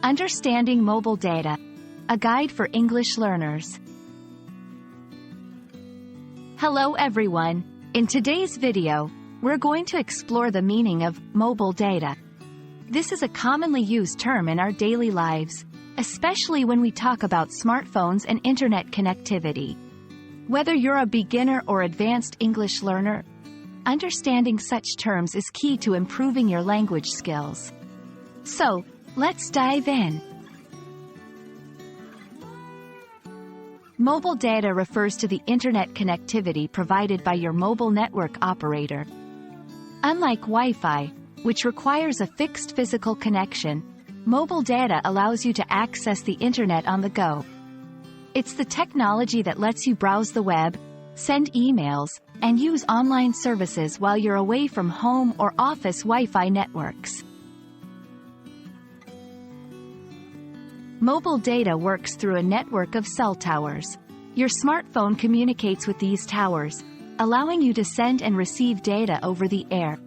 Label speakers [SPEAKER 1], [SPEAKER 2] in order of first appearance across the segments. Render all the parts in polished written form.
[SPEAKER 1] Understanding mobile data. A guide for English learners. Hello everyone. In today's video, we're going to explore the meaning of mobile data. This is a commonly used term in our daily lives, especially when we talk about smartphones and internet connectivity. Whether you're a beginner or advanced English learner, understanding such terms is key to improving your language skills. So, let's dive in. Mobile data refers to the internet connectivity provided by your mobile network operator. Unlike Wi-Fi, which requires a fixed physical connection, mobile data allows you to access the internet on the go. It's the technology that lets you browse the web, send emails, and use online services while you're away from home or office Wi-Fi networks. Mobile data works through a network of cell towers. Your smartphone communicates with these towers, allowing you to send and receive data over the air.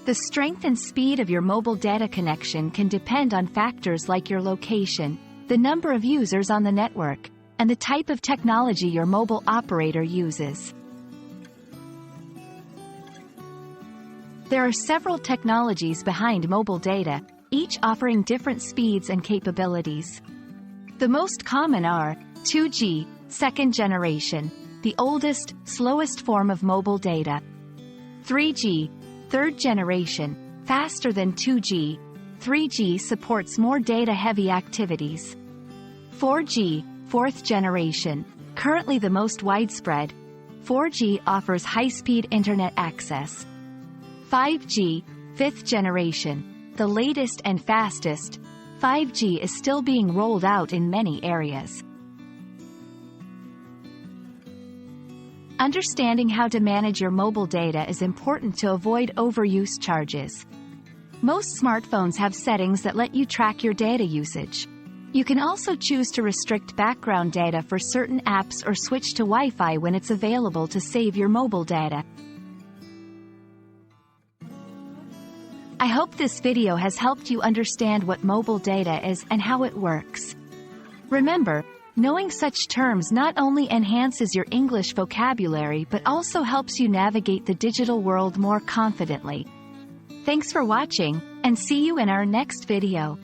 [SPEAKER 1] The strength and speed of your mobile data connection can depend on factors like your location, the number of users on the network, and the type of technology your mobile operator uses. There are several technologies behind mobile data, each offering different speeds and capabilities. The most common are 2G, second generation, the oldest, slowest form of mobile data. 3G, third generation, faster than 2G. 3G supports more data-heavy activities. 4G, fourth generation, currently the most widespread. 4G offers high-speed internet access. 5G, fifth generation, the latest and fastest. 5G is still being rolled out in many areas. Understanding how to manage your mobile data is important to avoid overuse charges. Most smartphones have settings that let you track your data usage. You can also choose to restrict background data for certain apps or switch to Wi-Fi when it's available to save your mobile data. I hope this video has helped you understand what mobile data is and how it works. Remember, knowing such terms not only enhances your English vocabulary but also helps you navigate the digital world more confidently. Thanks for watching, and see you in our next video.